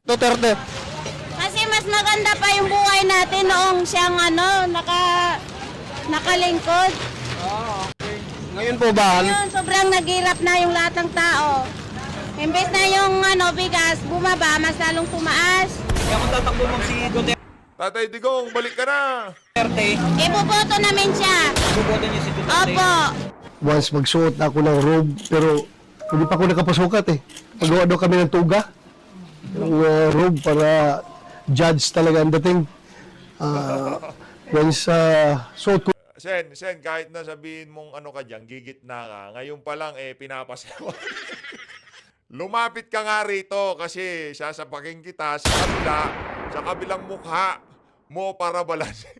Duterte. Kasi mas maganda pa yung buhay natin noong siyang nakalingkod. Ngayon po ba? Ngayon, sobrang naghirap na yung lahat ng tao. Imbes na yung bigas bumaba, mas lalong tumaas. Kaya kung tatakbo mo si Duterte, Tatay Digong, balik ka na! Iboboto namin siya. buboto niyo si Duterte. Opo. Once magsuot na ako ng robe, pero hindi pa ako nakapasukat eh. Magawa daw kami ng tuga. Yung robe para judge talaga ang dating. Once suot ko Sen, kahit na sabihin mong ano ka dyan, gigit na ka, ngayon pa lang, pinapasayaw. Lumapit ka nga rito kasi sasapakin kita sa kabilang mukha mo para balansin.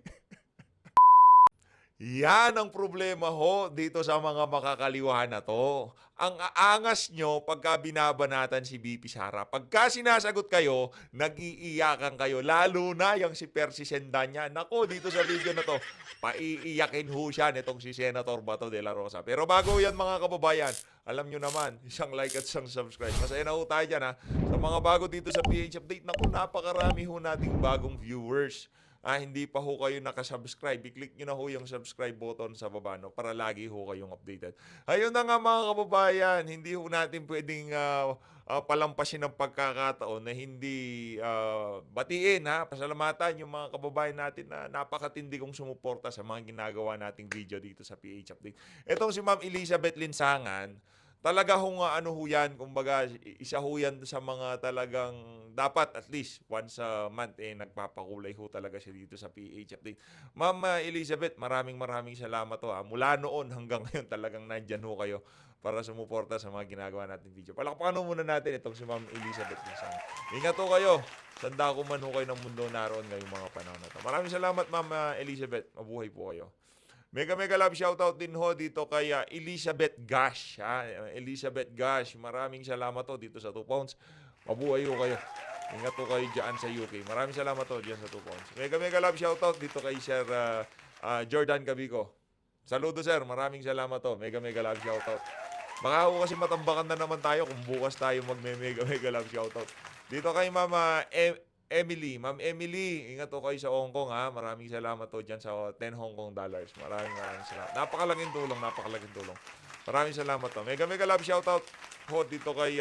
Yan ang problema ho dito sa mga makakaliwahan na to. Ang aangas nyo pagka binabanatan si BP Sara. Pagka sinasagot kayo, nag-iiyakan kayo. Lalo na yung si Percy Sendanya. Nako, dito sa video na to, paiiyakin ho siya nitong si Senator Bato de la Rosa. Pero bago yan mga kababayan, alam nyo naman, isang like at isang subscribe. Masaya na ho tayo dyan ha. Sa mga bago dito sa PH Update, naku, napakarami ho nating bagong viewers. Hindi pa ho kayo nakasubscribe, i-click nyo na ho yung subscribe button sa baba, no, para lagi ho kayong updated. Ayun na nga mga kababayan, hindi ho natin pwedeng palampasin ng pagkakataon na hindi batiin, ha. Pasalamatan yung mga kababayan natin na napakatindi kong sumuporta sa mga ginagawa nating video dito sa PH Update. Itong si Ma'am Elizabeth Linsangan, talaga hong ho yan, kumbaga isa ho yan sa mga talagang dapat at least once a month nagpapakulay ho talaga siya dito sa PH Update. Ma'am Elizabeth, maraming salamat ho. Mula noon hanggang ngayon talagang nandyan ho kayo para sumuporta sa mga ginagawa natin video. Palakpakan muna natin itong si Ma'am Elizabeth. Ingat ho kayo. Sanda ko man ho kayo ng mundo naroon ngayong mga panahon na to. Maraming salamat Ma'am Elizabeth. Mabuhay po kayo. Mega love shoutout din ho dito kay Elizabeth Gash. Elizabeth Gash, maraming salamat ho dito sa 2 pounds. Mabuhay ho kayo. Ingat ho kayo dyan sa UK. Maraming salamat ho dyan sa 2 pounds. Mega love shoutout dito kay Sir Jordan Cabico. Saludo sir, maraming salamat ho. Mega love shoutout. Baka ho kasi matambakan na naman tayo kung bukas tayo mega love shoutout. Dito kay Mama Emily. Ma'am Emily, ingat ho kayo sa Hong Kong ha. Maraming salamat ho dyan sa 10 Hong Kong dollars. Maraming salamat. Napakalaking tulong. Maraming salamat ho. Mega love shoutout ho dito kay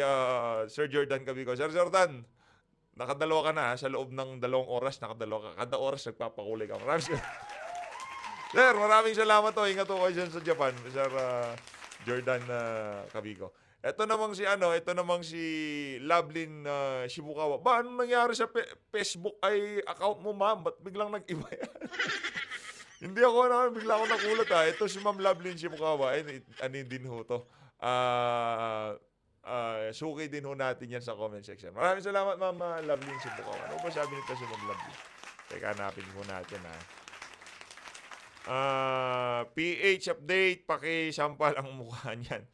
Sir Jordan Cabico. Sir Jordan, nakadalawa ka na ha. Sa loob ng 2 oras, nakadalawa ka. Kada oras nagpapakulay ka. Sir, maraming salamat ho. Ingat ho kayo dyan sa Japan. Sir Jordan Cabico. Ito namang si Lovelyn Shibukawa. Ba, anong nangyari sa Facebook account mo, ma'am? Ba't biglang nag-iba yan? Hindi ako bigla ako nakulat ha. Ito si Ma'am Lovelyn Shibukawa. Din ho to. Suki din ho natin yan sa comment section. Maraming salamat, Ma'am Lovelyn Shibukawa. Ano ba sabi nito si Ma'am Lovelyn? Teka, hanapin ho natin ha. PH Update, pakisampal ang mukha niyan.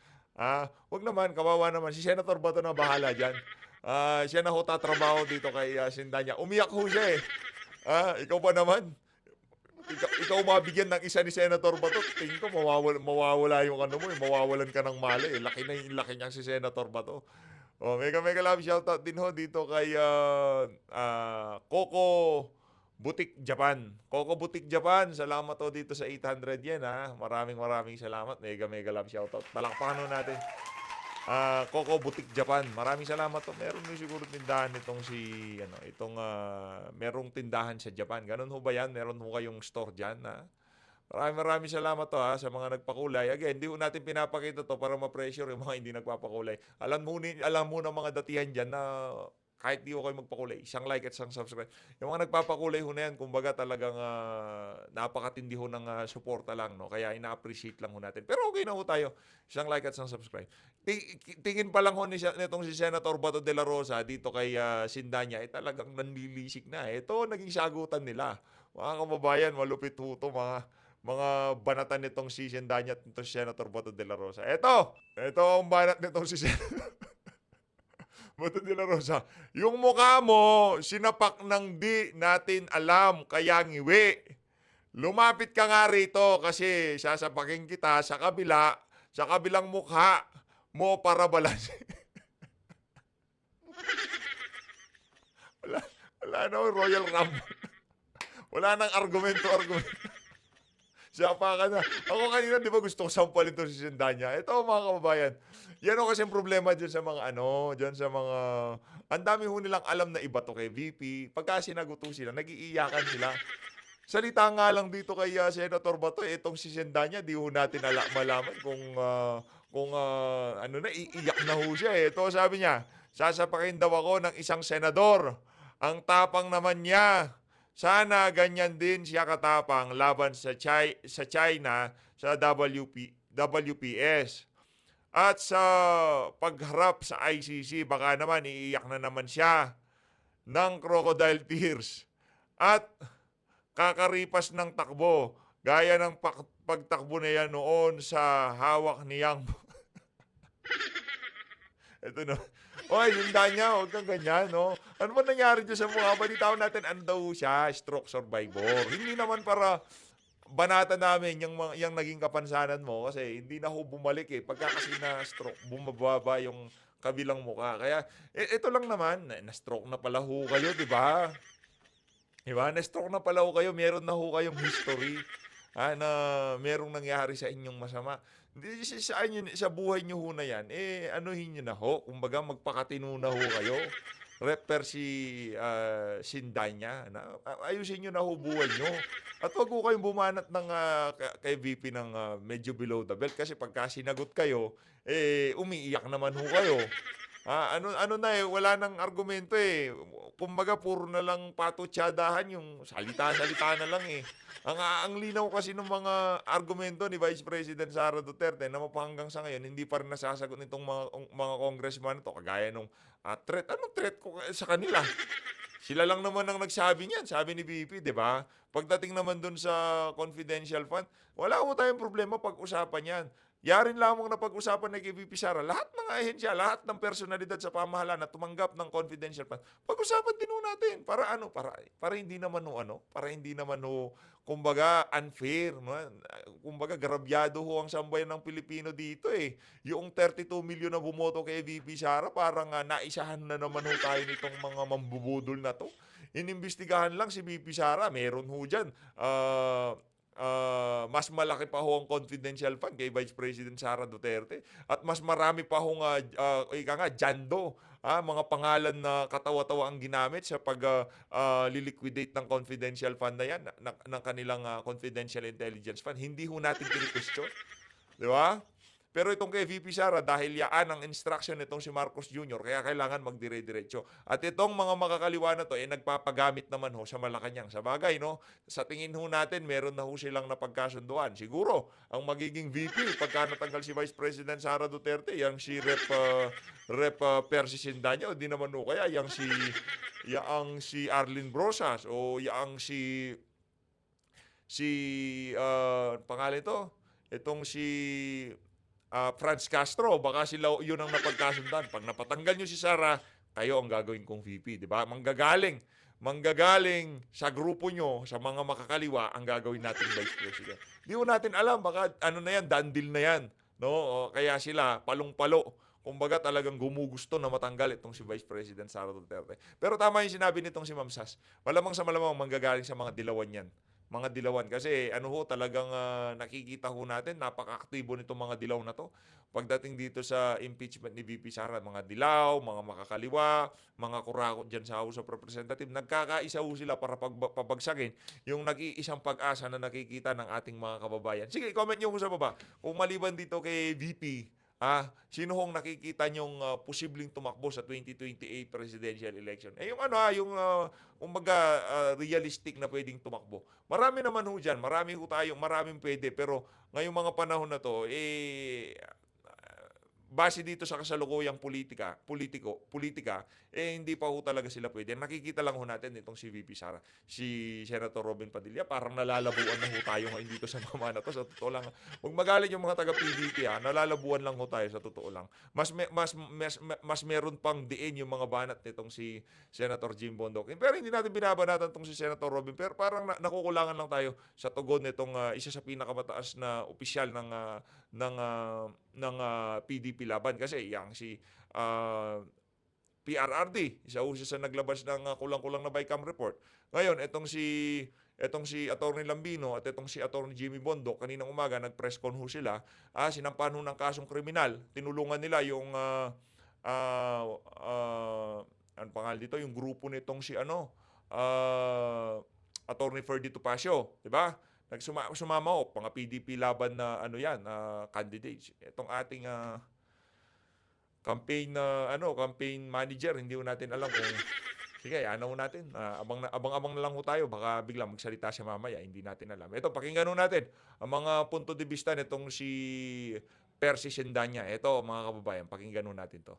Wag naman, kawawa naman. Si Senator Bato na bahala dyan. Siya na ho tatrabaho dito kay Sindanya. Umiyak ho siya eh. Ikaw ba naman? Ikaw mabigyan ng isa ni Senator Bato. Tingin ko mawawala yung ano mo eh. Mawawalan ka ng mali eh. Laki na yung laki niya si Senator Bato. Mega love shoutout din ho dito kay Coco Butik Japan. Coco Butik Japan, salamat ho dito sa 800 yen ha. Maraming salamat. Mega love shoutout. Palakpakan ho natin. Coco Butik Japan. Maraming salamat ho. Meron din siguro tindahan itong merong tindahan sa Japan. Ganun ho ba yan? Meron ho kayong store dyan ha. Maraming salamat to ha sa mga nagpakulay. Again, hindi ho natin pinapakita to para ma-pressure yung mga hindi nagpapakulay. Alam mo ng mga datihan dyan na kahit di ko kayo magpakulay, isang like at isang subscribe. Yung mga nagpapakulay ho na yan, kumbaga talagang napakatindi ho ng suporta lang, no? Kaya ina-appreciate lang ho natin. Pero okay na ho tayo. Isang like at isang subscribe. Tingin pa lang ho nitong si Senator Bato de la Rosa dito kay Sindanya, talagang nanlilisik na. Ito, naging sagutan nila. Mga kababayan, malupit ho ito, mga banatan nitong si Sindanya at nitong si Senator Bato de la Rosa. Ito ang banat nitong si Senator Bato de la Rosa. Yung mukha mo, sinapak ng di natin alam, kaya ngiwi. Lumapit ka nga rito kasi sasapakin kita sa kabilang mukha mo para balansin. Wala na, Royal Rumble. Wala nang argumento. Siapa ka na. Ako kanina, di ba gusto ko sampalin to si Sindanya? Ito mga kababayan. Yan o kasi problema dyan sa mga dyan sa mga, ang dami ho nilang alam na iba to kay VP. Pagka sinaguto sila, nag-iiyakan sila. Salita nga lang dito kay Senator Bato, itong si Sindanya, di ho natin malaman kung iiyak na ho siya. Ito sabi niya, sasapakin daw ako ng isang senador. Ang tapang naman niya. Sana ganyan din siya katapang laban sa China sa WPS. At sa pagharap sa ICC, baka naman iiyak na naman siya ng crocodile tears. At kakaripas ng takbo, gaya ng pagtakbo na yan noon sa hawak niyang... Ito na. Oy, Sindanya, huwag kang ganyan, no? Ano ba nangyari dyan sa mukha? Balitawan natin, ano daw siya, stroke survivor. Hindi naman para banata namin yung naging kapansanan mo kasi hindi na ho bumalik eh. Pagka kasi na-stroke, bumababa yung kabilang mukha. Kaya, ito lang naman, na-stroke na pala ho kayo, di ba? Diba? Na-stroke na pala ho kayo, meron na ho kayong history na merong nangyari sa inyong masama. Hindi sa buhay nyo ho na yan, anuhin nyo na ho. Kumbaga, magpakatino na ho kayo. Reper si Sindanya. Ayusin nyo na ho buhay nyo. At wag ho kayong bumanat ng kay VP ng medyo below the belt. Kasi pagka sinagot kayo, umiiyak naman ho kayo. Wala nang argumento eh. Kumbaga, puro na lang patutsadahan yung salita-salita na lang eh. Ang linaw kasi ng mga argumento ni Vice President Sara Duterte na mapahanggang sa ngayon, hindi pa rin nasasagot nitong mga congressman to kagaya nung threat. Anong threat ko sa kanila? Sila lang naman ang nagsabi niyan, sabi ni VP, di ba? Pagdating naman dun sa confidential fund, wala mo tayong problema pag-usapan yan. Yarin lamang na pag-usapan ni VP Sara, lahat ng ahensya, lahat ng personalidad sa pamahalaan na tumanggap ng confidential fund, pag-usapan din natin para hindi naman kumbaga unfair, no? Kumbaga grabyado ho ang sambayan ng Pilipino dito eh. Yung 32 million na bumoto kay VP Sara, parang naisahan na naman ho tayo nitong mga mambubudol na to. Inimbestigahan lang si VP Sara, meron ho dyan. Mas malaki pa ho ang confidential fund kay Vice President Sara Duterte at mas marami pa ho jando, mga pangalan na katawa-tawa ang ginamit sa liquidate ng confidential fund na yan ng kanilang confidential intelligence fund. Hindi ho natin kini-question. Di ba? Pero itong kay VP Sara, dahil yaan ang instruction nitong si Marcos Jr., kaya kailangan magdire-diretso. At itong mga makakaliwa na to, nagpapagamit naman ho sa Malacanang. Sa bagay, no? Sa tingin ho natin, meron na ho silang napagkasunduan. Siguro, ang magiging VP, pagka natanggal si Vice President Sara Duterte, yang si Rep Percy Sindanya, o di naman ho kaya, yang si Arlene Brosas, o yang pangalan ito, itong si Franz Castro, baka sila yun ang napagkasundan. Pag napatanggal nyo si Sara, kayo ang gagawin kong VP, di ba? Manggagaling sa grupo nyo, sa mga makakaliwa, ang gagawin natin Vice President. Di mo natin alam, baka dandil na yan. No? Kaya sila, palong-palo. Kumbaga talagang gumugusto na matanggal itong si Vice President Sara Duterte. Pero tama yung sinabi nitong si Ma'am Sas. Malamang sa malamang manggagaling sa mga dilawan yan. Mga dilawan. Kasi talagang nakikita ho natin, napaka-aktibo nitong mga dilaw na to. Pagdating dito sa impeachment ni VP Sara, mga dilaw, mga makakaliwa, mga kurakot dyan sa House of Representatives, nagkakaisa ho sila para pabagsakin yung nag-iisang pag-asa na nakikita ng ating mga kababayan. Sige, comment nyo ho sa baba. Kung maliban dito kay VP, sino hong nakikita nyong posibleng tumakbo sa 2028 presidential election? Realistic na pwedeng tumakbo. Marami naman ho dyan, maraming pwede, pero ngayong mga panahon na to, base dito sa kasalukuyang politika, hindi pa ho talaga sila pwede. Nakikita lang ho natin itong si VP Sara, si Senator Robin Padilla, parang nalalabuan na ho tayo ngayon dito sa mga na to. Sa totoo lang, huwag magalit yung mga taga-PDP, nalalabuan lang ho tayo sa totoo lang. Mas meron pang diin yung mga banat nitong si Senator Jim Bondoc. Pero hindi natin binabanatan itong si Senator Robin, pero parang nakukulangan lang tayo sa tugon nitong isa sa pinakamataas na opisyal ng PDP laban kasi yang si PRRD. Isa ho siya sa naglabas ng kulang-kulang na BICAM report. Ngayon, etong si Atty. Lambino at etong si Atty. Jimmy Bondo, kaninang umaga nag-press con ho sila, sinampahan ho ng kasong kriminal. Tinulungan nila yung ano pangalan dito, yung grupo nitong si Atty. Ferdy Topacio, 'di ba? Sumama ho, mga PDP laban na candidates. Itong ating campaign manager, hindi ho natin alam kung sige, ano natin. Abang-abang na lang ho tayo. Baka biglang magsalita siya mamaya. Hindi natin alam. Ito, pakinggan ho natin ang mga punto de vista nitong si Percy Sendanya. Ito, mga kababayan, pakinggan ho natin to.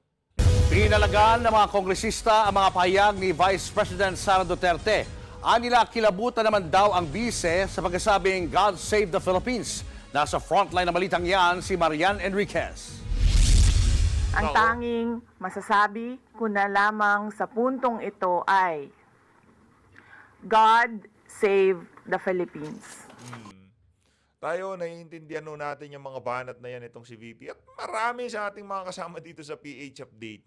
Pinalagaan ng mga kongresista ang mga pahayag ni Vice President Sara Duterte. Anila kilabutan naman daw ang bise sa pagkasabing God Save the Philippines. Nasa frontline ng balitang yan si Marian Enriquez. Ang tanging masasabi ko na lamang sa puntong ito ay God save the Philippines. Tayo, naiintindihan ho natin yung mga banat na yan itong si VP. At marami sa ating mga kasama dito sa PH Update,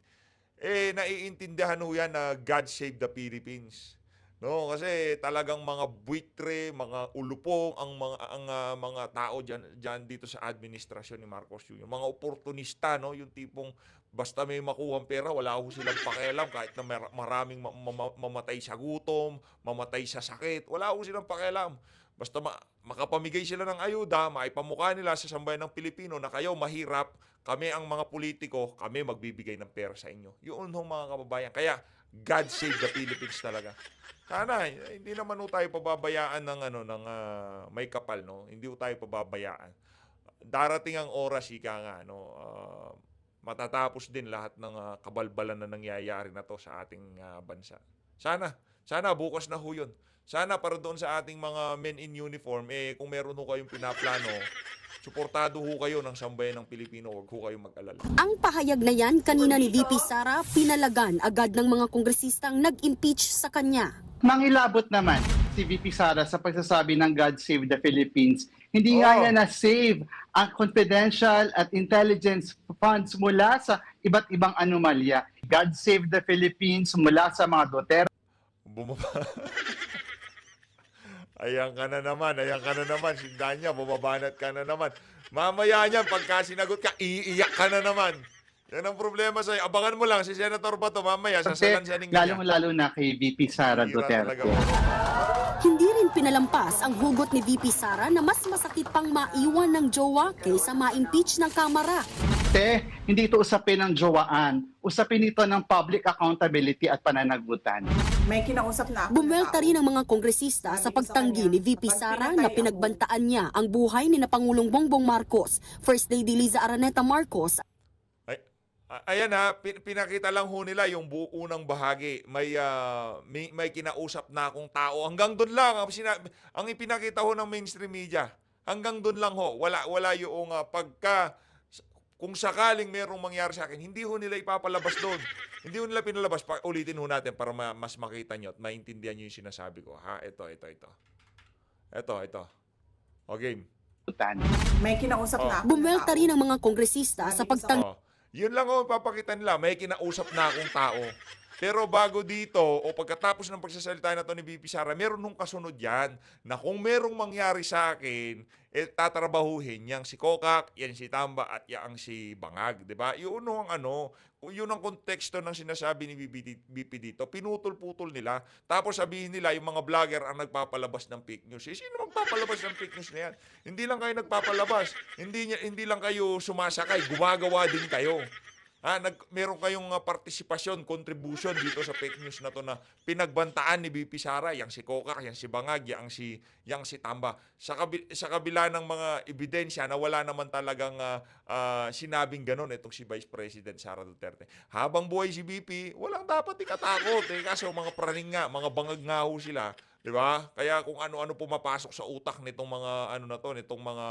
naiintindihan ho yan na God save the Philippines. No, kasi talagang mga buitre, mga ulupong ang mga tao diyan dito sa administrasyon ni Marcos Jr. Mga oportunista, no, yung tipong basta may makuhang pera, wala ho silang pakialam kahit na maraming mamatay sa gutom, mamatay sa sakit, wala ho silang pakialam. Basta makapamigay sila ng ayuda, maipamukha nila sa sambayan ng Pilipino na kayo mahirap, kami ang mga politiko, kami magbibigay ng pera sa inyo. Yun ho mga kababayan. Kaya God save the Philippines talaga. Sana hindi naman ho tayo pababayaan ng may kapal, no. Hindi ho tayo pababayaan. Darating ang oras matatapos din lahat ng kabalbalan na nangyayari na to sa ating bansa. Sana bukas na ho 'yun. Sana para doon sa ating mga men in uniform, kung meron ho kayong pinaplano, suportado ho kayo ng sambayan ng Pilipino, huwag ho kayong mag-alala. Ang pahayag na yan kanina ni VP Sara, pinalagan agad ng mga kongresistang nag-impeach sa kanya. Mangilabot naman si VP Sara sa pagsasabi ng God Save the Philippines. Hindi nga niya na-save ang confidential at intelligence funds mula sa iba't ibang anomalya. God Save the Philippines mula sa mga Duterte. Ayan ka na naman, Sindanya, bumabanat ka na naman. Mamaya niyan, pagka sinagot ka, iiyak ka na naman. Yan ang problema sa'yo. Abangan mo lang, si Senator Bato, mamaya, sasalansanin niya. Lalong-lalo na kay VP Sara Duterte. Hindi rin pinalampas ang hugot ni VP Sara na mas masakit pang maiwan ng jowa kaysa ma-impeach ng Kamara. Hindi ito usapin ng jowaan. Usapin ito ng public accountability at pananagutan. May kinausap na ako. Bumelta rin ang mga kongresista sa pagtanggi ni VP Sara na pinagbantaan niya ang buhay ni na Pangulong Bongbong Marcos, First Lady Liza Araneta Marcos. Ayan pinakita lang ho nila yung unang bahagi. May kinausap na akong tao. Hanggang doon lang ang ipinakita ho ng mainstream media. Hanggang doon lang ho. Wala yung kung sakaling merong mangyari sa akin, hindi ho nila ipapalabas doon. Hindi ho nila pinalabas. Ulitin ho natin para mas makita nyo at maintindihan nyo yung sinasabi ko. Ito. O, game. May kinausap na ako. Bumelta rin ang mga kongresista sa pagtanggi. Yun lang ho papakita nila. May kinausap na akong tao. Pero bago dito, o pagkatapos ng pagsasalita na to ni VP Sara, meron nung kasunod yan na kung merong mangyari sa akin, tatrabahuhin yang si Kokak, yan si Tamba, at yang si Bangag. Diba? Yun ang konteksto ng sinasabi ni VP dito. Pinutol-putol nila. Tapos sabihin nila, yung mga vlogger ang nagpapalabas ng fake news. Sino magpapalabas ng fake news na yan? Hindi lang kayo nagpapalabas. Hindi lang kayo sumasakay. Gumagawa din kayo. Meron kayong partisipasyon, contribution dito sa fake news na to na pinagbantaan ni VP Sara, yang si Kokak, yang si Bangag, yang si Tamba. Sa kabila ng mga ebidensya na wala naman talagang sinabing ganun itong si Vice President Sara Duterte. Habang buhay si VP, walang dapat ikatakot. Kasi mga praning nga, mga bangag nga ho sila. Di ba? Kaya kung ano-ano pumapasok sa utak nitong mga nitong mga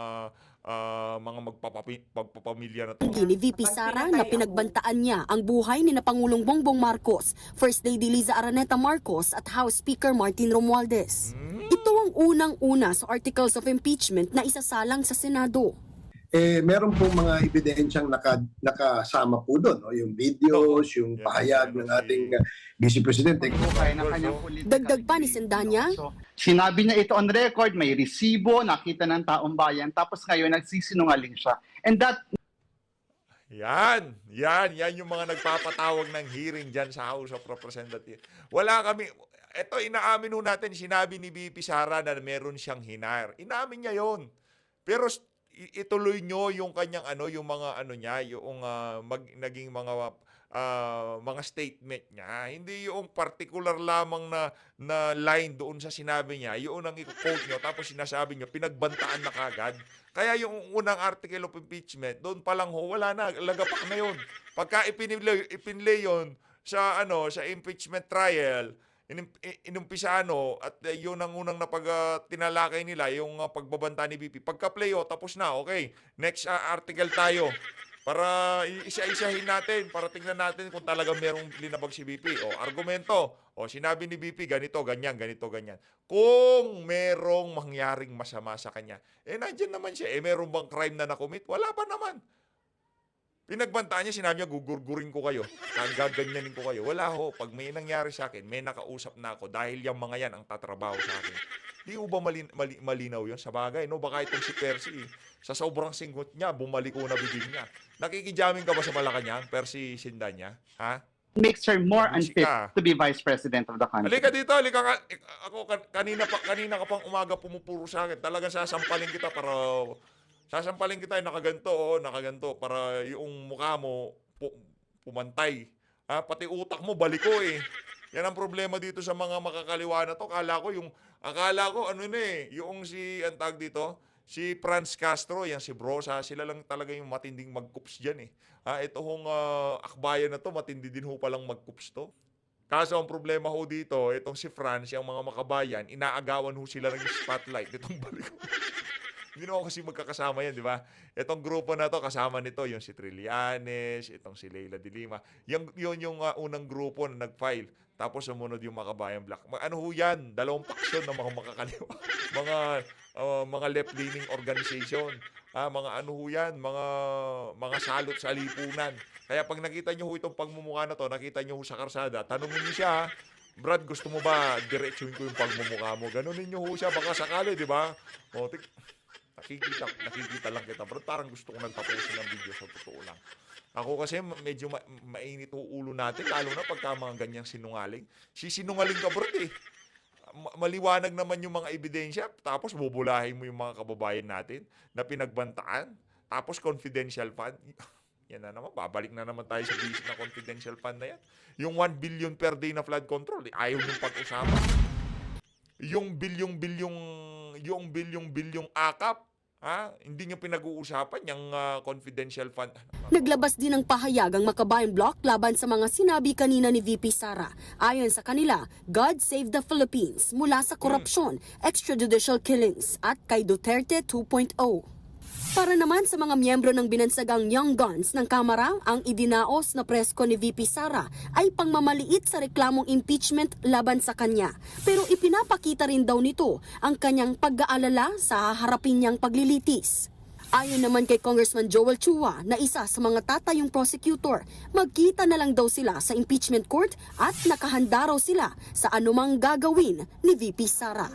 magpapamilya na to. Ni VP Sara na pinagbantaan niya ang buhay ni na Pangulong Bongbong Marcos, First Lady Liza Araneta Marcos at House Speaker Martin Romualdez. Ito ang unang-una sa articles of impeachment na isasalang sa Senado. meron pong mga ebidensyang nakasama po doon, no? Yung videos, yung Yan, pahayag yan, ng si- ating Vice Presidente. Kaya ng kanyang political Dagdag pa ni Sendanya, So, sinabi niya ito on record, may resibo, nakita ng taong bayan, tapos ngayon nagsisinungaling siya. And that Yan yung mga nagpapatawag ng hearing dyan sa House of Representatives. Wala kami, eto inaamin ho natin, sinabi ni VP Sara na meron siyang hinire. Inamin niya yon. Pero ituloy nyo yung kanyang yung mga niya, yung naging mga statement niya. Hindi yung particular lamang na line doon sa sinabi niya, yun ang i-quote nyo, tapos sinasabi nyo, pinagbantaan na kagad. Kaya yung unang article of impeachment, doon pa lang wala na, lagapak na yun. Pagka ipinlay yun sa impeachment trial, inumpisa at yun ang unang tinalakay nila, yung pagbabanta ni VP. Pagka-play tapos na, okay. Next article tayo. Para isa-isahin natin, para tingnan natin kung talagang merong linabag si VP. Argumento. Sinabi ni VP, ganito, ganyan, ganito, ganyan. Kung merong mangyaring masama sa kanya, nandyan naman siya. Meron bang crime na nakomit? Wala pa naman. Pinagbantaan niya, sinabi niya, gugurgurin ko kayo. Gaganyanin ko kayo. Wala ho. Pag may nangyari sa akin, may nakausap na ako dahil yung mga yan ang tatrabaho sa akin. Di ba malinaw yun? Sa bagay, no? Baka itong si Percy, sa sobrang singgot niya, bumalik ko na bibig niya. Nakikijaming ka ba sa Malacanang, Percy Sindanya? Ha? makes her more unfit Musika. to be Vice President of the country. Halika dito, halika ka. Ako, kanina ka pang umaga pumupuro sa akin. Talagang sasampalin kita nakaganto, para yung mukha mo pumantay. Pati utak mo, baliko eh. Yan ang problema dito sa mga makakaliwa na to. Akala ko, yung ang tag dito, si Franz Castro, yan si Brosa, sila lang talaga yung matinding magkups dyan eh. Ito hong akbayan na to, matindi din ho palang magkups to. Kaso ang problema ho dito, itong si Franz, yung mga makabayan, inaagawan ho sila ng spotlight. Itong baliko. Hindi naman kasi magkakasama yan, di ba? Itong grupo na to, kasama nito, yung si Trillanes, itong si Leila de Lima. Yun yung unang grupo na nag-file. Tapos sumunod yung Makabayan Black. Ano ho yan? Dalawang paksyon ng mga makakaliwa. mga left-leaning organization. Mga ano ho yan? Mga salot sa lipunan. Kaya pag nakita nyo ho itong pagmumukha na to, nakita nyo ho sa karsada, tanungin nyo siya, Brad, gusto mo ba diretsuhin ko yung pagmumukha mo? Ganunin nyo ho siya, baka sakali, di ba? Nakikita lang kita. Brad, parang gusto ko nang tapusin ang video sa totoo lang. Ako kasi medyo mainit ho ulo natin, lalo na pagka mga ganyang sinungaling. Sinungaling ka, Brad eh. Maliwanag naman yung mga ebidensya, tapos bubulahin mo yung mga kababayan natin na pinagbantaan, tapos confidential fund. Yan na naman, babalik na naman tayo sa business na confidential fund na yan. Yung 1 billion per day na flood control, ayaw yung pag-usapan. Yung bilyong akap, hindi nyo pinag-uusapan yung confidential fund. Naglabas din ng pahayag ang Makabayan Block laban sa mga sinabi kanina ni VP Sara. Ayon sa kanila, God save the Philippines mula sa korupsyon, extrajudicial killings at kay Duterte 2.0. Para naman sa mga miyembro ng binansagang Young Guns ng Kamara, ang idinaos na presko ni VP Sara ay pangmamaliit sa reklamong impeachment laban sa kanya. Pero ipinapakita rin daw nito ang kanyang pag-aalala sa haharapin niyang paglilitis. Ayon naman kay Congressman Joel Chua na isa sa mga tatayong prosecutor, magkita na lang daw sila sa impeachment court at nakahanda raw sila sa anumang gagawin ni VP Sara.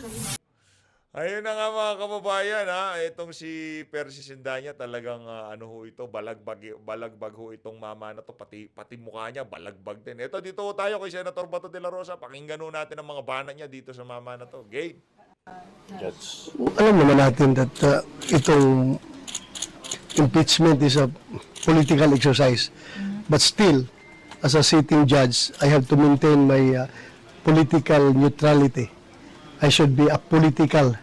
Ayun na nga mga kababayan, itong si Percy Sindanya talagang balagbag ho itong mama na to, pati mukha niya balagbag din. Dito tayo kay Senator Bato de la Rosa, pakinggan ho natin ang mga bana niya dito sa mama na to. Game. Alam naman natin that itong impeachment is a political exercise. But still, as a sitting judge, I have to maintain my political neutrality. I should be apolitical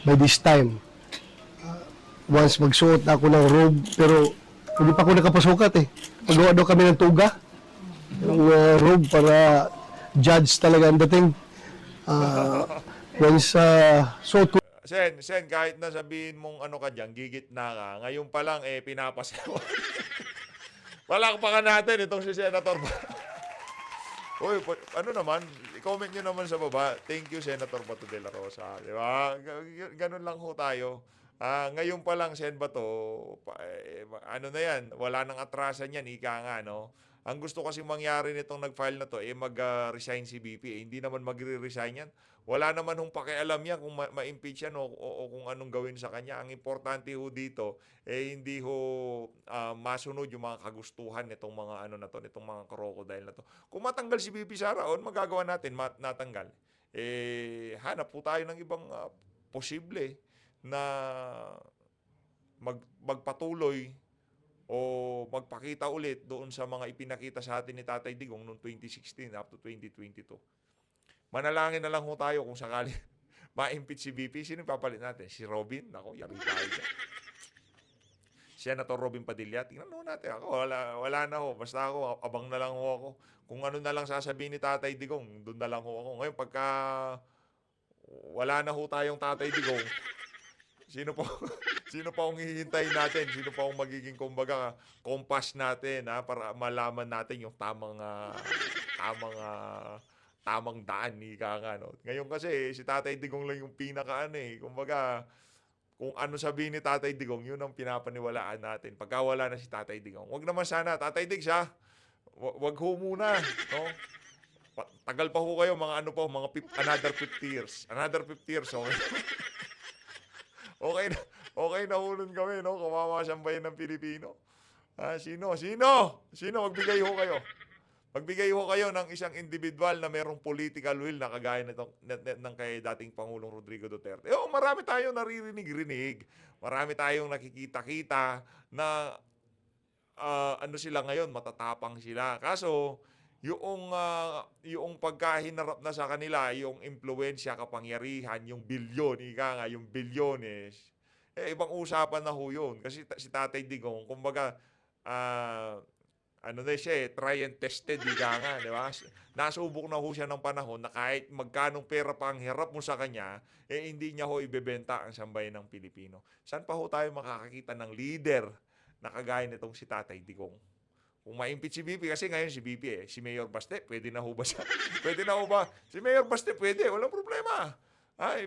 by this time. Once magsuot ako ng robe, pero hindi pa ako nakapasukat eh. Magawa daw kami ng tuga. Yung robe para judge talaga ang dating. Once suot ko. Sen, kahit na sabihin mong ano ka dyan, gigit na ka, ngayon pa lang pinapasawa. Palakpakan natin itong si Senator Uy, ano naman, i-comment nyo naman sa baba. Thank you, Senator Bato de la Rosa. Di ba? Ganun lang ho tayo. Ngayon pa lang, Sen Bato, ano na yan, wala nang atrasan yan, ika nga, no? Ang gusto kasi mangyari nitong nag-file na to, mag-resign si BP. Hindi naman magre-resign yan. Wala naman hong pakialam yan kung ma-impeach yan o kung anong gawin sa kanya. Ang importante ho dito, hindi ho masunod yung mga kagustuhan nitong mga ano na to, nitong mga crocodile na to. Kung matanggal si BP Sara, magagawa natin, natanggal. Hanap po tayo ng ibang posible na magpatuloy o magpakita ulit doon sa mga ipinakita sa atin ni Tatay Digong noong 2016 up to 2022. Manalangin na lang ho tayo kung sakali ma-impeach si BP. Sino papalit natin? Si Robin? Ako, yari tayo dyan. Senator Robin Padilla. Tingnan ho natin. Ako, wala na ho. Basta ako, abang na lang ho ako. Kung ano na lang sasabihin ni Tatay Digong, doon na lang ho ako. Ngayon, pagka wala na ho tayong Tatay Digong, sino pa ang hihintayin natin? Sino pa ang magiging, kumbaga, kompas natin para malaman natin yung tamang daan ni Kanga, no? Ngayon kasi si Tatay Digong lang yung kumbaga, kung ano sabihin ni Tatay Digong, yun ang pinapaniwalaan natin. Pagka wala na si Tatay Digong, wag naman sana, Tatay Digs wag ho muna, no? Tagal pa ho kayo, mga another 50 years. Another 50 years, okay? Okay na hulun kami, no? Kawawa siyang bayan ng Pilipino. Sino? Magbigay ho kayo. Magbigay ho kayo ng isang individual na merong political will na kagaya ng kay dating Pangulong Rodrigo Duterte. Marami tayong naririnig-rinig. Marami tayong nakikita-kita na ano sila ngayon, matatapang sila. Kaso, yung pagkahinarap na sa kanila, yung impluwensya, kapangyarihan, yung bilyon, yung bilyones, ibang usapan na ho yun. Kasi si Tatay Digong, kumbaga, try and tested, di ba? Nasubok na ho siya ng panahon na kahit magkanong pera pa ang hirap mo sa kanya, hindi niya ho ibebenta ang sambayan ng Pilipino. Saan pa ho tayo makakakita ng leader na kagaya nitong si Tatay Digong? Kung ma-impeach si BP, kasi ngayon si BP si Mayor Baste, pwede na ho ba siya? Pwede na ho ba? Si Mayor Baste, pwede, walang problema.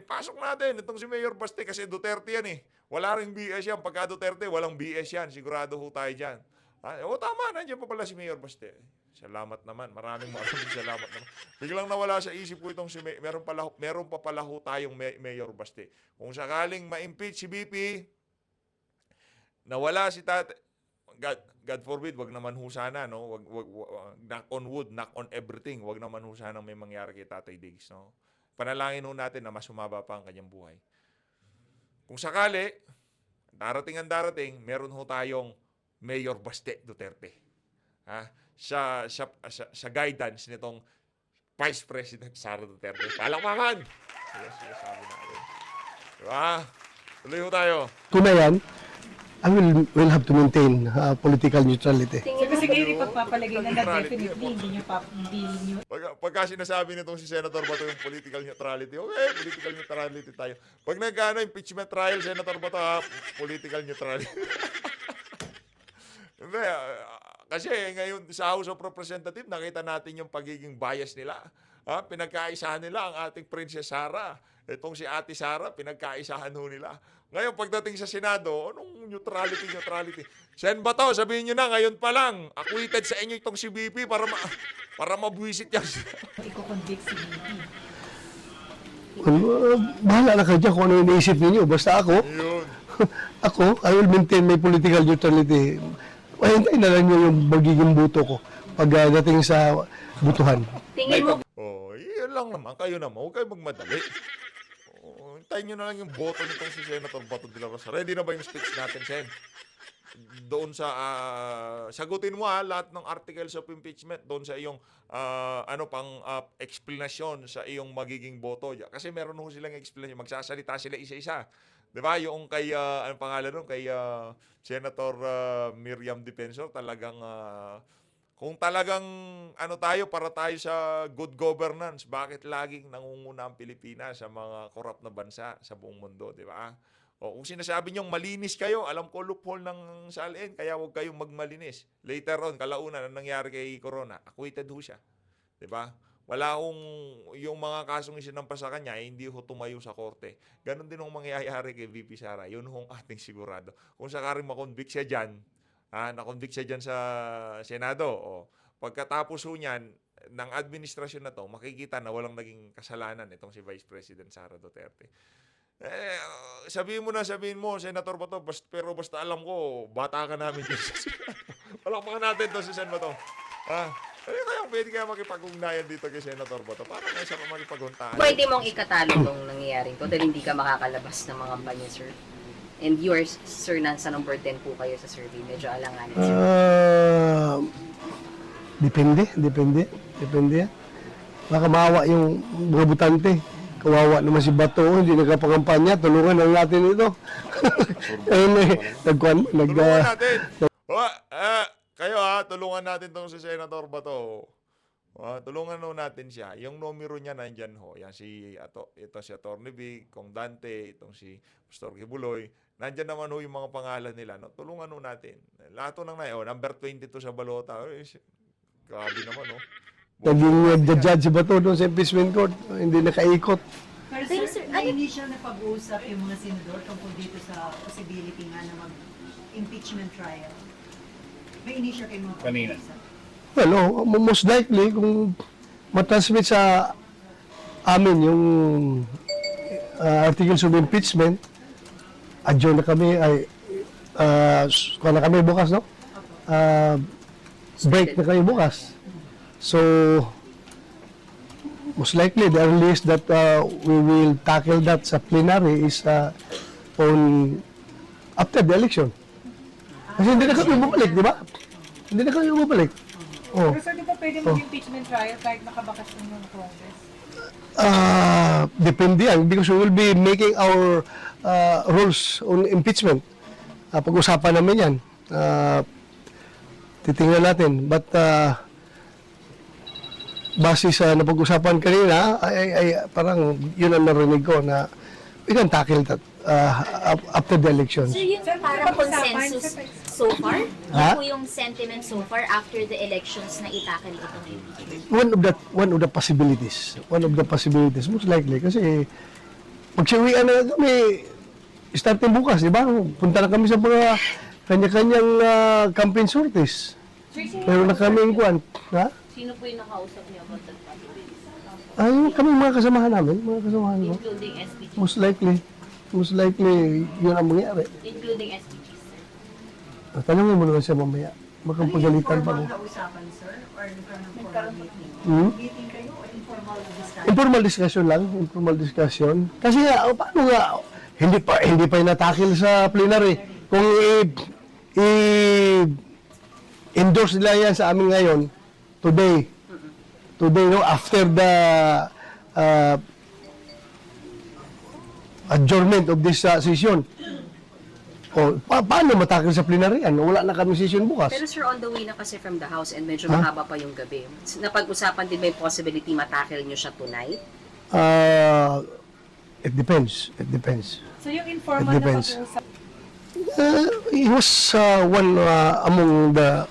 Pasok natin itong si Mayor Baste kasi Duterte yan eh. Wala ring BS yan. Pagka Duterte, walang BS yan. Sigurado ho tayo dyan. Tama, nandiyan pa pala si Mayor Baste. Salamat naman. Maraming salamat naman. Biglang nawala sa isip ko itong meron pa pala ho tayong Mayor Baste. Kung sakaling ma-impeach si BP, nawala si Tatay, God forbid, wag naman ho sana, no? Wag, knock on wood, knock on everything. Wag naman ho sana may mangyari kay Tatay Diggs, no? Panalangin ho natin na mas sumaba pa ang kanyang buhay. Kung sakali, darating, meron ho tayong Mayor Baste Duterte. Sa guidance nitong Vice President Sara Duterte. Palakpakan! Yes, sabi natin. Diba? Tuloy ho tayo. Tunayan, I will have to maintain political neutrality. Kasi kayo ipagpapalagay na definitely hindi nyo Pagka sinasabi nitong si Senator Bato yung political neutrality, okay, political neutrality tayo. Pag impeachment trial, Senator Bato, political neutrality. Hindi, kasi ngayon sa House of Representatives, nakita natin yung pagiging bias nila. Pinagkaisahan nila ang ating Princess Sara. Itong si Ate Sara, pinagkaisahan ho nila. Ngayon, pagdating sa Senado, anong neutrality? Sen Bato, sabihin nyo na, ngayon pa lang, acquitted sa inyo itong si BP para mabwisit yan. i-convict si BP. Bahala na kayo dyan kung ano yung naisip ninyo. Basta ako, Yun. I will maintain my political neutrality. Hintayin na lang nyo yung magiging buto ko pagdating sa butuhan. Tingin mo Yun lang naman. Kayo naman. Huwag kayo magmadali. Hintayin nyo na lang yung boto nitong si Senator Bato de la Rosa. Ready na ba yung speech natin, Sen? Doon sa, sagutin mo lahat ng articles of impeachment doon sa iyong, explanation sa iyong magiging boto. Kasi meron ho silang explanation. Magsasalita sila isa-isa. Diba? Yung kay, anong pangalan nun? Kay Senator Miriam Defensor, talagang, kung talagang para tayo sa good governance, bakit laging nangunguna ang Pilipinas sa mga korap na bansa sa buong mundo, di ba? O kung sinasabi niyong malinis kayo, alam ko loophole ng salin, kaya huwag kayong magmalinis. Later on, kalaunan, anong nangyari kay Corona? Acquitted ho siya. Di ba? Wala akong, yung mga kasong isinampa sa kanya, hindi ho tumayo sa korte. Ganon din ang mangyayari kay VP Sara. Yun hong ating sigurado. Kung sakaring makonvict siya dyan, nakonvict siya dyan sa Senado, pagkatapos ho niyan, ng administrasyon na to, makikita na walang naging kasalanan itong si Vice President Sara Duterte. Sabihin mo, Senator Bato, pero basta alam ko, bata ka namin dyan sa Senado. Palakpakan natin to si Sen Bato. Kaya pwede kaya makipag-ugnayan dito kay Senator Bato para nga siya makipag-untaan. Pwede mong ikatalo itong nangyayaring to dahil hindi ka makakalabas ng mga kampanya, sir. And you are, sir, nasa number 10 po kayo sa survey. Medyo alanganin, sir. Depende. Baka maawa yung mga butante. Kawawa naman si Bato, hindi nagkapangampanya. Tulungan lang natin ito. Tulungan natin. Kayo tulungan natin tong si Senator Bato. Tulungan natin siya. Yung numero niya nandyan ho. Yan ito si Atty. Vic, Kong Dante, itong si Pastor Kibuloy. Nandyan naman ho yung mga pangalan nila. No? Tulungan natin. Lahat nang number 22 sa balota. Grabe naman, no? Naging judge si Bato doon sa impeachment court. Hindi nakaikot. Pero sir, may initial na pag-uusap yung mga senador tungkol dito sa possibility nga na mag-impeachment trial. May initial kayo mga pag-uusap? Well, most likely, kung matransmit sa amin yung articles of impeachment, adjourn na kami, kuha na kami bukas, no? Break na kami bukas. So, most likely, the earliest that we will tackle that sa plenary is after the election. Kasi hindi na kami bumalik, di ba? Hindi na kami bumalik. Pero sir, di ba pwede mag-impeachment trial kahit nakabakasyon ng Congress? Depende yan because we will be making our rules on impeachment. Pag-usapan namin yan. Titingnan natin. But base sa napag-usapan kanina, ay parang yun ang narinig ko na we can tackle that after the election. So yun parang consensus so far? Ha? Yun po yung sentiment so far after the elections na itakal itong impeachment? One of the possibilities. Most likely. Kasi magsiwian na kami starting bukas, di ba? Punta na kami sa mga kanya-kanyang campaign sorties. Meron na kaming kwan. Ha? Sino po yung nakausap niyo about that possibility? Kami mga kasamahan namin. Ko. Including SPG? Most likely, yun ang mangyari. Including SPG, sir? Tanungin mo naman siya mamaya. Baka pagalitan pa ko. Informal na usapan, sir? Or nagkaroon ng formal meeting? Meeting kayo o informal discussion? Informal discussion. Kasi nga, paano nga, hindi pa inatakil sa plenary. Kung endorse nila yan sa amin ngayon, today, no, after the adjournment of this session. Paano matakil sa plenary yan? Wala na kami session bukas. Pero sir, on the way na kasi from the House and medyo mahaba pa yung gabi. Napag-usapan din ba yung possibility matakil nyo siya tonight? It depends. So yung informal na pag-uusap, He was one among the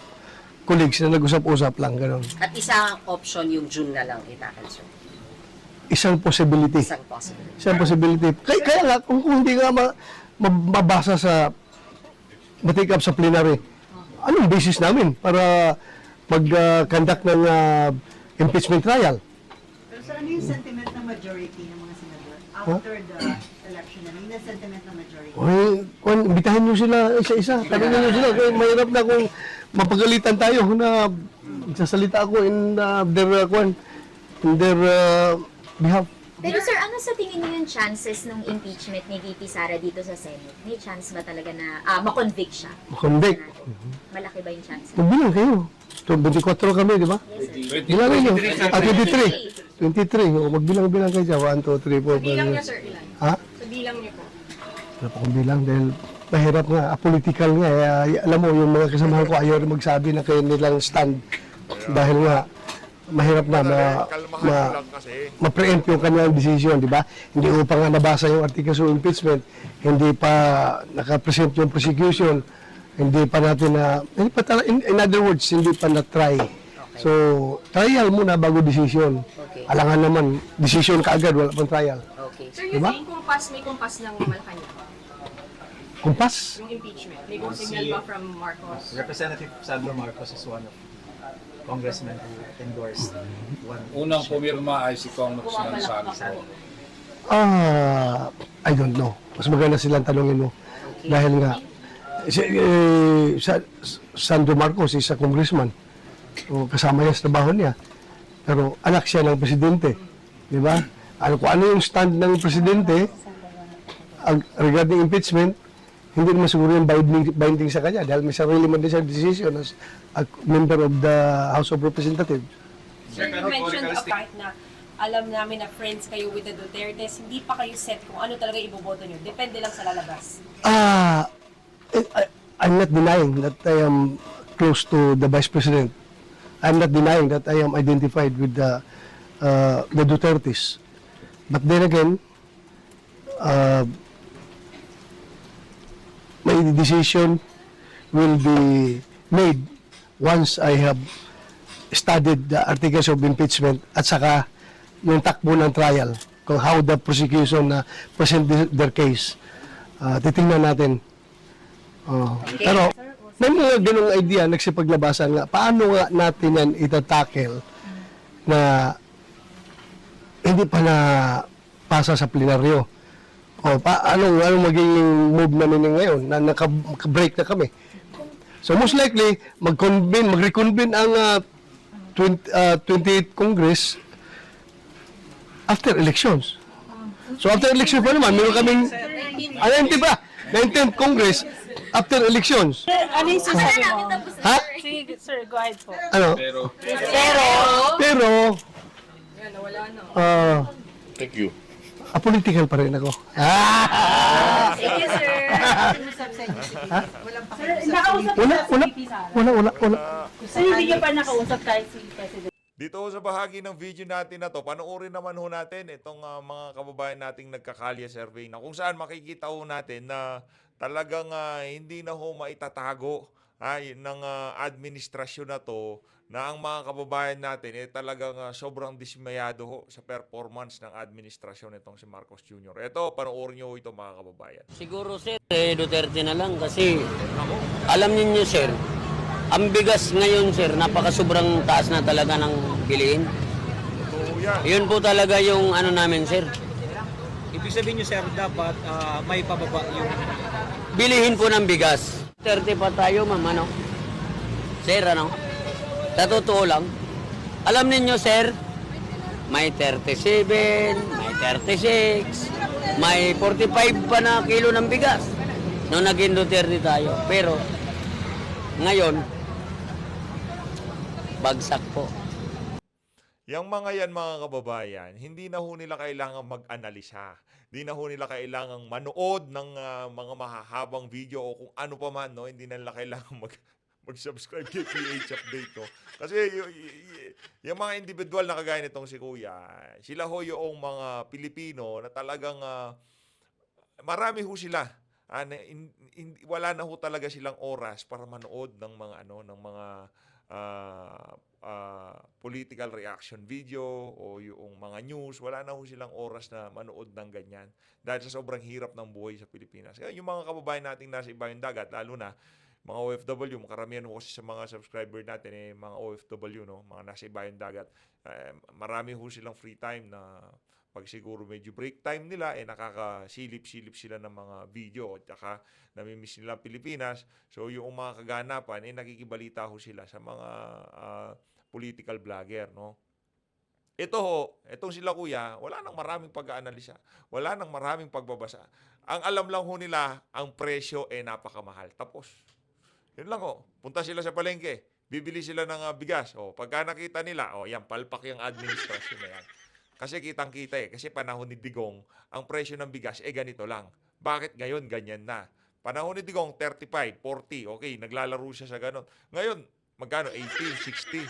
colleagues na nag-usap-usap lang, gano'n. At isang option yung June na lang itakil, sir? Isang possibility. Isang possibility. Kaya nga, kung hindi nga mabasa sa matikap sa plenary, anong basis namin para mag-conduct ng impeachment trial? pero sir, ano yung sentiment ng majority ng mga senador after the election? Ano yung sentiment ng majority? Imbitahin nyo sila isa-isa. Tanungin nyo sila. Kaya mahirap na kung mapagalitan tayo na sasalita ako in their behalf. Pero sir, ano sa tingin niyo yung chances ng impeachment ni VP Sara dito sa Senate? May chance ba talaga na makonvict siya? Makonvict. Malaki ba yung chance? Magbilang kayo. 24 kami, di ba? Bilangin nyo. 23. Magbilang-bilang kayo dyan. 1, 2, 3, 4, 5. Bilang niya, sir, ilan? Ha? Sa bilang niyo po. Wala pa akong bilang dahil mahirap nga, apolitical nga. Alam mo, yung mga kasamahan ko ayaw rin magsabi na kayo nilang stand. Dahil nga, mahirap na ma-preempt yung kanyang decision, di ba? Hindi ko pa nga nabasa yung articles of impeachment, hindi pa nakapresent yung prosecution, hindi pa natin in other words, hindi pa na-try. So, trial muna bago decision. Okay. Alangan naman, decision kaagad, wala pang trial. Okay. Sir, Diba? yung kumpas, may kumpas ng Malacanang. Kumpas? Yung impeachment. May signal ba from Marcos? Representative Sandro Marcos is one of congressmen who endorsed one. Unang pumirma ay si Congressman Sandro. I don't know. Mas maganda silang tanongin mo. Dahil nga, Sandro Marcos is a congressman. O, kasama niya sa trabaho niya. Pero anak siya ng presidente. Di ba? Kung ano yung stand ng presidente regarding impeachment, hindi naman siguro yung binding sa kanya dahil may sarili man din siya decision as a member of the House of Representatives. Sir, you mentioned kahit na alam namin na friends kayo with the Dutertes, hindi pa kayo set kung ano talaga iboboto nyo. Depende lang sa lalabas. I'm not denying that I am close to the Vice President. I'm not denying that I am identified with the Dutertes. But then again, my decision will be made once I have studied the articles of impeachment at saka yung takbo ng trial, kung how the prosecution present their case. Titingnan natin. Pero may mga ganung idea, nagsipaglabasan nga, paano nga natin yan itatakel na hindi pa na pasa sa plenaryo. Anong magiging move namin ngayon na naka-break na kami. So most likely, mag-reconvene ang 28th Congress after elections. So after elections pa naman, meron kaming 19th Congress after elections. Ano yung sasabi mo? Ha? Sige, sir, go ahead po. Ano? Pero, Thank you. political pa rin ako. Sige, sir. Wala. Sir, hindi niyo pa nakausap kahit si President. Dito sa bahagi ng video natin na to, panoorin naman ho natin itong mga kababayan nating nagkakalya survey na kung saan makikita ho natin na talagang hindi na ho maitatago ng administrasyon na to na ang mga kababayan natin talagang sobrang dismayado ho sa performance ng administrasyon itong si Marcos Jr. Ito, panoorin nyo ho ito mga kababayan. Siguro sir, Duterte na lang kasi alam niyo sir, ang bigas ngayon sir, napaka-sobrang taas na talaga ng bilihin. Yun po talaga yung ano namin sir. Ibig sabihin nyo sir, dapat may pababa yung Bilihin po ng bigas. 30 pa tayo ma'am, ano? Sir, ano? Sa totoo lang, alam ninyo sir, may 37, may 36, may 45 pa na kilo ng bigas. Nung naging Duterte tayo. Pero, ngayon, bagsak po. Yang mga yan mga kababayan, hindi na ho nila kailangang mag-analisa. Hindi na ho nila kailangang manood ng mga mahahabang video o kung ano pa man, no? Hindi na nila kailangang mag-subscribe kay PH Update, no? Kasi yung mga individual na kagaya nitong si Kuya, sila ho yung mga Pilipino na talagang marami ho sila. Wala na ho talaga silang oras para manood ng mga political reaction video o yung mga news. Wala na ho silang oras na manood ng ganyan dahil sa sobrang hirap ng buhay sa Pilipinas. Kaya yung mga kababayan nating nasa ibayong dagat, lalo na mga OFW, karamihan ho kasi sa mga subscriber natin mga OFW, no, mga nasa ibayong dagat, marami ho silang free time na pag siguro medyo break time nila, nakakasilip-silip sila ng mga video at saka namimiss nila Pilipinas. So yung mga kaganapan, nakikibalita ho sila sa mga political vlogger, no? Itong sila Kuya, wala nang maraming pag-aanalisa. Wala nang maraming pagbabasa. Ang alam lang ho nila, ang presyo napakamahal. Tapos, yun lang ho. Punta sila sa palengke. Bibili sila ng bigas. Pagka nakita nila, yan, palpak yung administrasyon na yan. Kasi kitang-kita kasi panahon ni Digong, ang presyo ng bigas ganito lang. Bakit ngayon ganyan na? Panahon ni Digong, 35, 40, okay, naglalaro siya sa ganon. Ngayon, magkano? 18, 60.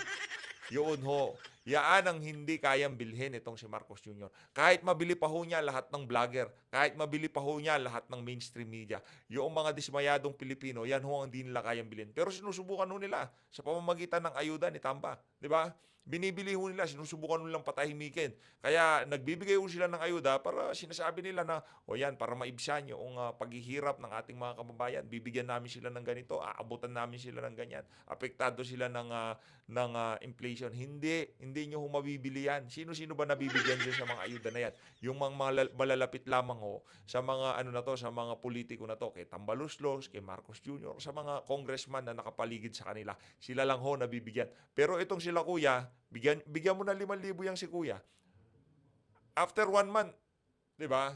Yun ho. Yaan ang hindi kayang bilhin itong si Marcos Jr. Kahit mabili pa ho niya lahat ng vlogger, kahit mabili pa ho niya lahat ng mainstream media, yung mga dismayadong Pilipino, yan ho ang hindi nila kayang bilhin. Pero sinusubukan ho nila sa pamamagitan ng ayuda ni Tamba. Di ba? Binibili ho nila, sinusubukan nilang patahimikin. Kaya nagbibigay ho sila ng ayuda para sinasabi nila na, o yan, para maibsan yung paghihirap ng ating mga kababayan. Bibigyan namin sila ng ganito, aabutan namin sila ng ganyan. Apektado sila ng inflation. Hindi nyo ho mabibili yan. Sino-sino ba nabibigyan dyan sa mga ayuda na yan? Yung mga malalapit lamang ho sa mga sa mga politiko na to, kay Tambaluslos, kay Marcos Jr., sa mga congressman na nakapaligid sa kanila. Sila lang ho nabibigyan. Pero itong sila kuya, bigyan mo na 5,000 yang si kuya. After 1 month, 'di ba?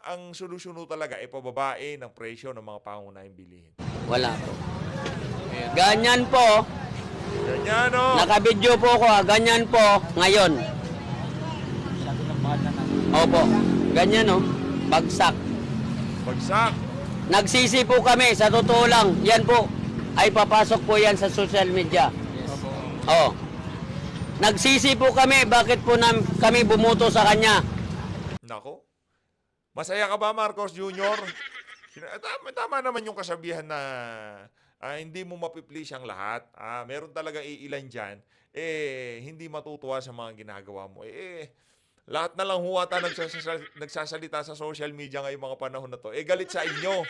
Ang solusyon talaga ay pababae ng presyo ng mga pangunahing bilihin. Wala po. Ganyan po. Ganyan o. Nakabidyo po ko, ganyan po ngayon. Opo. Ganyan o. Bagsak. Bagsak. Nagsisi po kami, sa totoo lang. Yan po ay papasok po yan sa social media. Oo. Nagsisi po kami, bakit po kami bumuto sa kanya? Nako. Masaya ka ba, Marcos Jr.? Tama naman yung kasabihan na hindi mo mapiplease ang lahat. Meron talaga iilan dyan, hindi matutuwa sa mga ginagawa mo. Lahat na lang huwata nagsasalita sa social media ngayong mga panahon na to. Galit sa inyo.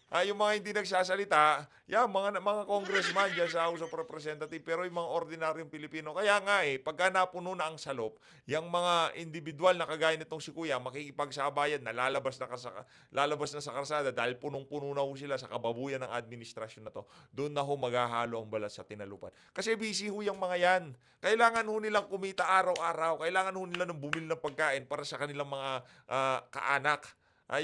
Yung mga hindi nagsasalita, mga congressman dyan sa House of Representatives, pero yung mga ordinaryong Pilipino. Kaya nga pagka napuno na ang salop, yung mga individual na kagaya nitong si Kuya, makikipagsabayan na lalabas na sa karsada dahil punong-puno na ho sila sa kababuyan ng administrasyon na to. Doon na ho maghahalo ang balat sa tinalupan. Kasi busy ho yung mga yan. Kailangan ho nilang kumita araw-araw. Kailangan ho nila ng bumili ng pagkain para sa kanilang mga kaanak.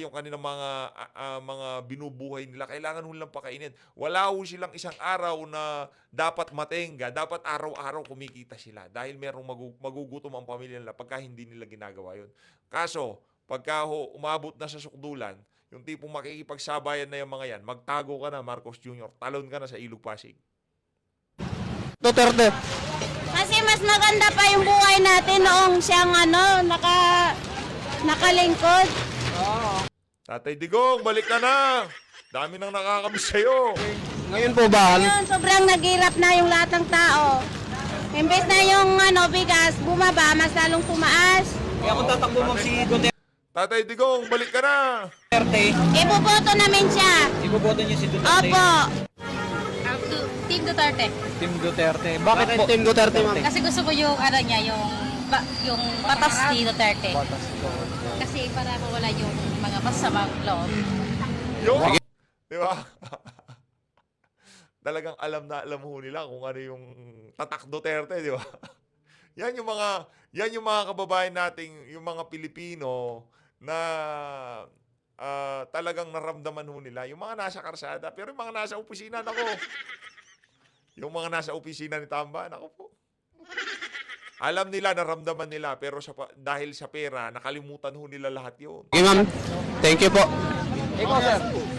Yung kanilang mga binubuhay nila, kailangan nilang pakainin. Wala ho silang isang araw na dapat matenga, dapat araw-araw kumikita sila dahil merong magugutom ang pamilya nila pagka hindi nila ginagawa yun. Kaso, pagka umabot na sa sukdulan, yung tipong makikipagsabayan na yung mga yan, magtago ka na, Marcos Jr., talon ka na sa Ilog Pasig. Duterte. Kasi mas maganda pa yung buhay natin noong siyang nakalingkod. Tatay Digong, balik ka na! Dami nang nakakamiss sa'yo. Ngayon po ba? Ngayon, sobrang naghirap na yung lahat ng tao. Imbes na yung bigas, bumaba, mas lalong tumaas. Kaya kung tatakbo mo si Duterte, Tatay Digong, balik ka na! Iboboto namin siya. iboboto niyo si Duterte. Opo. Team Duterte. Team Duterte. Bakit po? Team Duterte, ma'am. Kasi gusto ko yung yung batas ni Duterte. Kasi para mawala yung mga masamang loob. Yung, di ba? Talagang alam ho nila kung ano yung tatak Duterte, di ba? Yan yung mga kababayan nating, yung mga Pilipino na talagang naramdaman ho nila. Yung mga nasa karsada, pero yung mga nasa opisina, nako. Yung mga nasa opisina ni Tamba, nako po. Alam nila, naramdaman nila, pero dahil sa pera, nakalimutan ho nila lahat yun. Okay, ma'am. Thank you po. Ikaw,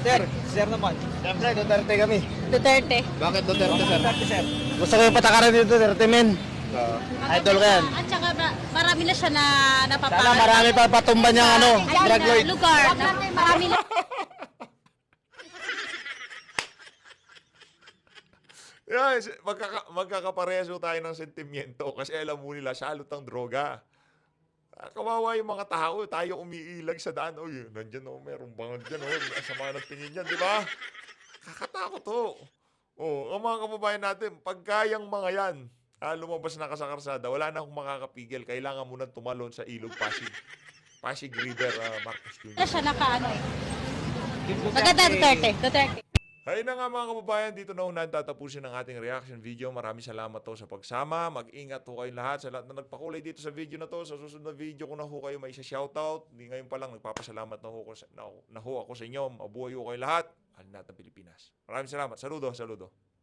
sir. Sir naman. Siyempre, Duterte kami. Duterte. Bakit Duterte, sir? Gusto ko yung patakaran ni Duterte, men. Idol ka yan. At saka marami na siya na napapagal. Sana marami pa patumba niyang drug lord. Lugar. Marami na. Yeah, magkakapareso tayo ng sentimiento kasi alam mo nila, salot ang droga. Kawawa yung mga tao, tayo umiilag sa daan. Uy, nandyan merong bangag dyan, sama ng tingin yan, di ba? Kakatakot to. Ang mga kababayan natin, pagkayang mga yan, lumabas na ka sa karsada, wala na akong makakapigil. Kailangan mo nang tumalon sa Ilog Pasig. Pasig River, Marcos Jr. Siya Maganda Duterte. Ayun na nga mga kababayan, dito na unan tatapusin ang ating reaction video. Maraming salamat to sa pagsama. Mag-ingat ho kayong lahat sa lahat na nagpakulay dito sa video na to. Sa susunod na video ko na ho kayo may isa-shoutout. Hindi ngayon pa lang, nagpapasalamat na ho ako sa inyo. Mabuhay ho kayo lahat. Mahal natin Pilipinas. Maraming salamat. Saludo.